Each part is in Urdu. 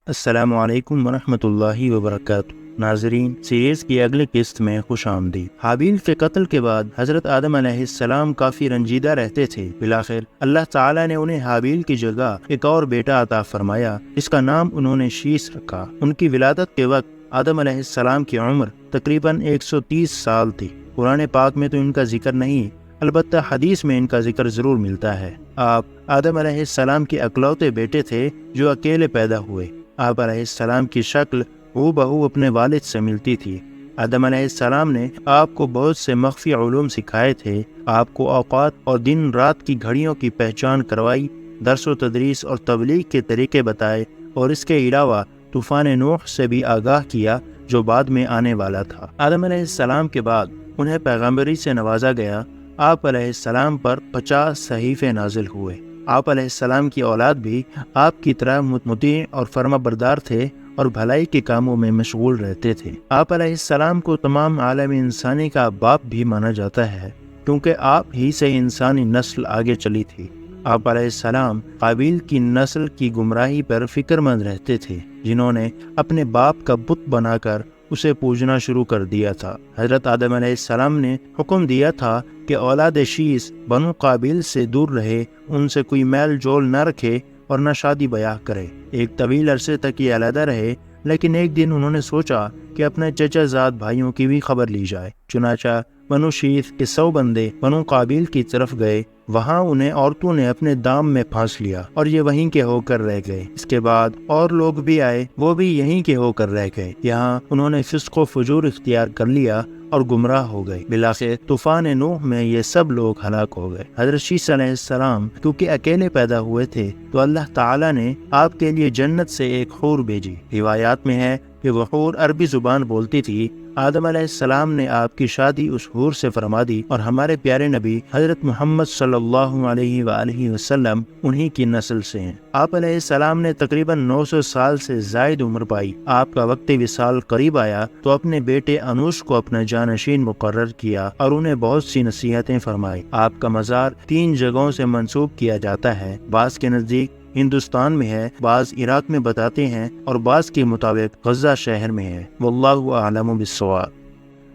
السلام علیکم ورحمۃ اللہ وبرکاتہ۔ ناظرین، سیریز کی اگلی قسط میں خوش آمدید۔ حابیل کے قتل کے بعد حضرت آدم علیہ السلام کافی رنجیدہ رہتے تھے۔ بالآخر اللہ تعالیٰ نے انہیں حابیل کی جگہ ایک اور بیٹا عطا فرمایا جس کا نام انہوں نے شیس رکھا۔ ان کی ولادت کے وقت آدم علیہ السلام کی عمر تقریباً 130 سال تھی۔ قرآن پاک میں تو ان کا ذکر نہیں، البتہ حدیث میں ان کا ذکر ضرور ملتا ہے۔ آپ آدم علیہ السلام کے اکلوتے بیٹے تھے جو اکیلے پیدا ہوئے۔ آپ علیہ السلام کی شکل ہو بہو اپنے والد سے ملتی تھی۔ آدم علیہ السلام نے آپ کو بہت سے مخفی علوم سکھائے تھے، آپ کو اوقات اور دن رات کی گھڑیوں کی پہچان کروائی، درس و تدریس اور تبلیغ کے طریقے بتائے، اور اس کے علاوہ طوفان نوح سے بھی آگاہ کیا جو بعد میں آنے والا تھا۔ آدم علیہ السلام کے بعد انہیں پیغمبری سے نوازا گیا۔ آپ علیہ السلام پر 50 صحیفے نازل ہوئے۔ آپ علیہ السلام کی اولاد بھی آپ کی طرح مطیع اور فرما بردار تھے اور بھلائی کے کاموں میں مشغول رہتے تھے۔ آپ علیہ السلام کو تمام عالم انسانی کا باپ بھی مانا جاتا ہے کیونکہ آپ ہی سے انسانی نسل آگے چلی تھی۔ آپ علیہ السلام قابیل کی نسل کی گمراہی پر فکر مند رہتے تھے جنہوں نے اپنے باپ کا بت بنا کر اسے پوجنا شروع کر دیا تھا۔ حضرت آدم علیہ السلام نے حکم دیا تھا کہ اولاد شیس بنو قابیل سے دور رہے، ان سے کوئی میل جول نہ رکھے اور نہ شادی بیاہ کرے۔ ایک طویل عرصے تک یہ علیحدہ رہے، لیکن ایک دن انہوں نے سوچا کہ اپنے چچا زاد بھائیوں کی بھی خبر لی جائے۔ چنانچہ بنو شیس کے 100 بندے بنو قابیل کی طرف گئے۔ وہاں انہیں عورتوں نے اپنے دام میں پھانس لیا اور یہ وہیں کے ہو کر رہ گئے۔ اس کے بعد اور لوگ بھی آئے، وہ بھی یہیں کے ہو کر رہ گئے۔ یہاں انہوں نے فسق و فجور اختیار کر لیا اور گمراہ ہو گئے۔ بالآخر طوفان نوح میں یہ سب لوگ ہلاک ہو گئے۔ حضرت شیس علیہ السلام کیونکہ اکیلے پیدا ہوئے تھے تو اللہ تعالیٰ نے آپ کے لیے جنت سے ایک حور بھیجی۔ روایات میں ہے کہ وہ حور عربی زبان بولتی تھی۔ آدم علیہ السلام نے آپ کی شادی اس حور سے فرما دی اور ہمارے پیارے نبی حضرت محمد صلی اللہ علیہ وآلہ وسلم انہی کی نسل سے ہیں۔ آپ علیہ السلام نے تقریباً 900 سال سے زائد عمر پائی۔ آپ کا وقت وصال قریب آیا تو اپنے بیٹے انوش کو اپنا جانشین مقرر کیا اور انہیں بہت سی نصیحتیں فرمائی۔ آپ کا مزار 3 جگہوں سے منسوب کیا جاتا ہے۔ بعض کے نزدیک ہندوستان میں ہے، بعض عراق میں بتاتے ہیں اور بعض کے مطابق غزہ شہر میں ہے۔ واللہ اعلم بالصواب۔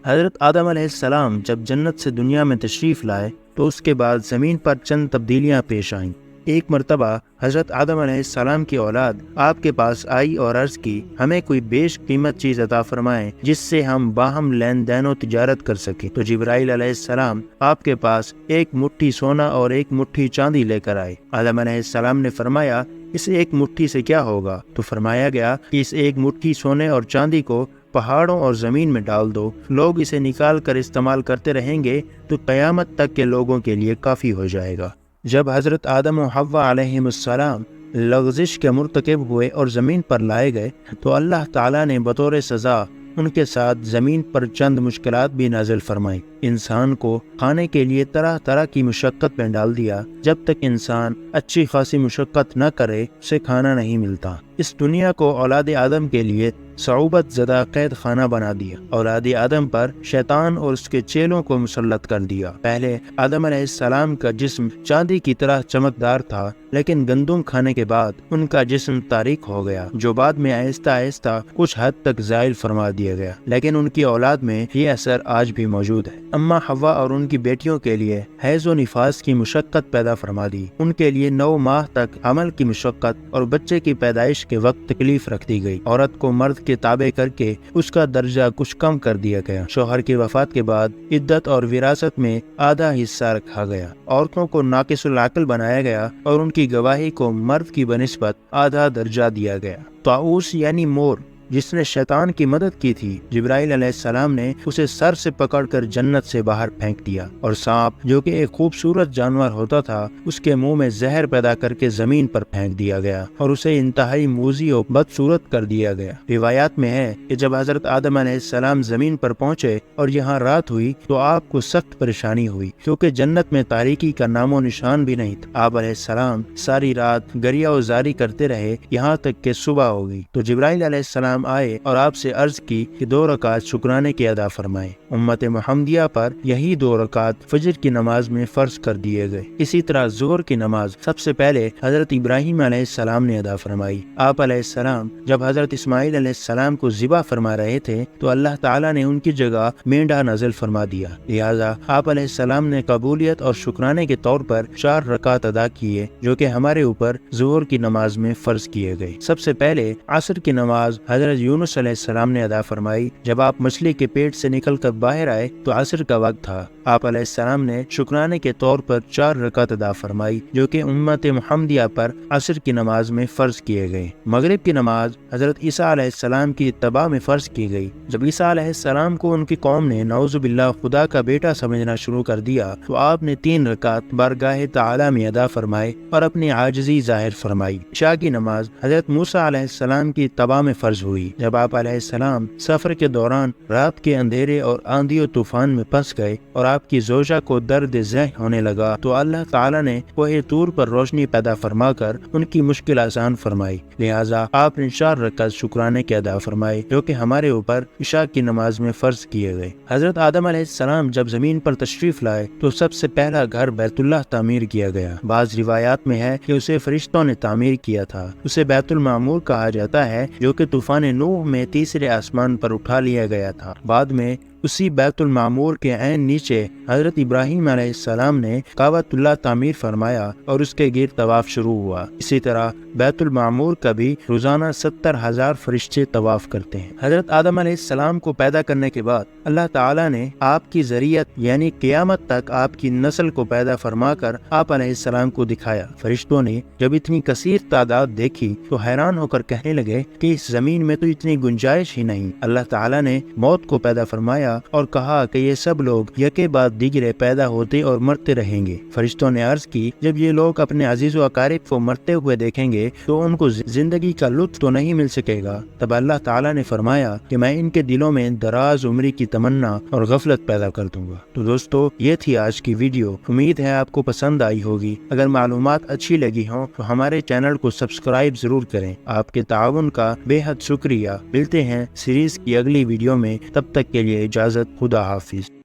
حضرت آدم علیہ السلام جب جنت سے دنیا میں تشریف لائے تو اس کے بعد زمین پر چند تبدیلیاں پیش آئیں۔ ایک مرتبہ حضرت آدم علیہ السلام کی اولاد آپ کے پاس آئی اور عرض کی، ہمیں کوئی بیش قیمت چیز عطا فرمائیں جس سے ہم باہم لین دین و تجارت کر سکیں۔ تو جبرائیل علیہ السلام آپ کے پاس ایک مٹھی سونا اور ایک مٹھی چاندی لے کر آئے۔ آدم علیہ السلام نے فرمایا، اس ایک مٹھی سے کیا ہوگا؟ تو فرمایا گیا کہ اس ایک مٹھی سونے اور چاندی کو پہاڑوں اور زمین میں ڈال دو، لوگ اسے نکال کر استعمال کرتے رہیں گے تو قیامت تک کے لوگوں کے لیے کافی ہو جائے گا۔ جب حضرت آدم و حوا علیہم السلام لغزش کے مرتکب ہوئے اور زمین پر لائے گئے تو اللہ تعالیٰ نے بطور سزا ان کے ساتھ زمین پر چند مشکلات بھی نازل فرمائی۔ انسان کو کھانے کے لیے طرح طرح کی مشقت میں ڈال دیا۔ جب تک انسان اچھی خاصی مشقت نہ کرے اسے کھانا نہیں ملتا۔ اس دنیا کو اولاد آدم کے لیے صعوبت زدہ قید خانہ بنا دیا۔ اولاد آدم پر شیطان اور اس کے چیلوں کو مسلط کر دیا۔ پہلے آدم علیہ السلام کا جسم چاندی کی طرح چمکدار تھا، لیکن گندم کھانے کے بعد ان کا جسم تاریک ہو گیا، جو بعد میں آہستہ آہستہ کچھ حد تک زائل فرما دیا گیا، لیکن ان کی اولاد میں یہ اثر آج بھی موجود ہے۔ اما حوا اور ان کی بیٹیوں کے لیے حیض و نفاس کی مشقت پیدا فرما دی۔ ان کے لیے 9 ماہ تک حمل کی مشقت اور بچے کی پیدائش کے وقت تکلیف رکھ دی گئی۔ عورت کو مرد کے تابع کر کے اس کا درجہ کچھ کم کر دیا گیا۔ شوہر کی وفات کے بعد عدت اور وراثت میں آدھا حصہ رکھا گیا۔ عورتوں کو ناقص العقل بنایا گیا اور ان کی گواہی کو مرد کی بنسبت آدھا درجہ دیا گیا۔ طاؤس یعنی مور جس نے شیطان کی مدد کی تھی، جبرائیل علیہ السلام نے اسے سر سے پکڑ کر جنت سے باہر پھینک دیا، اور سانپ جو کہ ایک خوبصورت جانور ہوتا تھا اس کے منہ میں زہر پیدا کر کے زمین پر پھینک دیا گیا اور اسے انتہائی موذی و بدصورت کر دیا گیا۔ روایات میں ہے کہ جب حضرت آدم علیہ السلام زمین پر پہنچے اور یہاں رات ہوئی تو آپ کو سخت پریشانی ہوئی کیونکہ جنت میں تاریکی کا نام و نشان بھی نہیں تھا۔ آپ علیہ السلام ساری رات گریہ و زاری کرتے رہے یہاں تک کہ صبح ہو گئی تو جبرائیل علیہ السلام السلام آئے اور آپ سے عرض کی کہ 2 رکعت شکرانے کی ادا فرمائیں۔ امت محمدیہ پر یہی 2 رکعت فجر کی نماز میں فرض کر دیے گئے۔ اسی طرح ظہر کی نماز سب سے پہلے حضرت ابراہیم علیہ السلام نے ادا فرمائی۔ آپ علیہ السلام جب حضرت اسماعیل علیہ السلام کو ذبح فرما رہے تھے تو اللہ تعالیٰ نے ان کی جگہ مینڈا نازل فرما دیا، لہٰذا آپ علیہ السلام نے قبولیت اور شکرانے کے طور پر 4 رکعت ادا کیے جو کہ ہمارے اوپر ظہر کی نماز میں فرض کیے گئے۔ سب سے پہلے عصر کی نماز حضرت یونس علیہ السلام نے ادا فرمائی۔ جب آپ مچھلی کے پیٹ سے نکل کر باہر آئے تو عصر کا وقت تھا۔ آپ علیہ السلام نے شکرانے کے طور پر 4 رکعت ادا فرمائی جو کہ امت محمدیہ پر عصر کی نماز میں فرض کیے گئے۔ مغرب کی نماز حضرت عیسیٰ علیہ السلام کی اتباع میں فرض کی گئی۔ جب عیسیٰ علیہ السلام کو ان کی قوم نے نعوذ باللہ خدا کا بیٹا سمجھنا شروع کر دیا تو آپ نے 3 رکعت بارگاہ تعالی میں ادا فرمائے اور اپنی عاجزی ظاہر فرمائی۔ عشاء کی نماز حضرت موسیٰ علیہ السلام کی اتباع میں فرض ہوئی۔ جب آپ علیہ السلام سفر کے دوران رات کے اندھیرے اور آندھی و طوفان میں پھنس گئے اور آپ کی زوجہ کو درد ذہ ہونے لگا تو اللہ تعالیٰ نے کوہ طور پر روشنی پیدا فرما کر ان کی مشکل آسان فرمائی، لہٰذا آپ نے 4 رکعت شکرانے کے ادا فرمائے جو کہ ہمارے اوپر عشاء کی نماز میں فرض کیے گئے۔ حضرت آدم علیہ السلام جب زمین پر تشریف لائے تو سب سے پہلا گھر بیت اللہ تعمیر کیا گیا۔ بعض روایات میں ہے کہ اسے فرشتوں نے تعمیر کیا تھا۔ اسے بیت المعمور کہا جاتا ہے جو کہ طوفان نوح میں تیسرے آسمان پر اٹھا لیا گیا تھا۔ بعد میں اسی بیت المعمور کے عین نیچے حضرت ابراہیم علیہ السلام نے کعبۃ اللہ تعمیر فرمایا اور اس کے گرد طواف شروع ہوا۔ اسی طرح بیت المعمور کا بھی روزانہ 70,000 فرشتے طواف کرتے ہیں۔ حضرت آدم علیہ السلام کو پیدا کرنے کے بعد اللہ تعالیٰ نے آپ کی ذریت یعنی قیامت تک آپ کی نسل کو پیدا فرما کر آپ علیہ السلام کو دکھایا۔ فرشتوں نے جب اتنی کثیر تعداد دیکھی تو حیران ہو کر کہنے لگے کہ اس زمین میں تو اتنی گنجائش ہی نہیں۔ اللہ تعالیٰ نے موت کو پیدا فرمایا اور کہا کہ یہ سب لوگ یکے بعد دیگرے پیدا ہوتے اور مرتے رہیں گے۔ فرشتوں نے عرض کی جب یہ لوگ اپنے عزیز و اقارب کو مرتے ہوئے دیکھیں گے تو ان کو زندگی کا لطف تو نہیں مل سکے گا۔ تب اللہ تعالیٰ نے فرمایا کہ میں ان کے دلوں میں دراز عمری کی تمنا اور غفلت پیدا کر دوں گا۔ تو دوستو یہ تھی آج کی ویڈیو، امید ہے آپ کو پسند آئی ہوگی۔ اگر معلومات اچھی لگی ہوں تو ہمارے چینل کو سبسکرائب ضرور کریں۔ آپ کے تعاون کا بے حد شکریہ۔ ملتے ہیں سیریز کی اگلی ویڈیو میں، تب تک کے لیے اجازت، خدا حافظ۔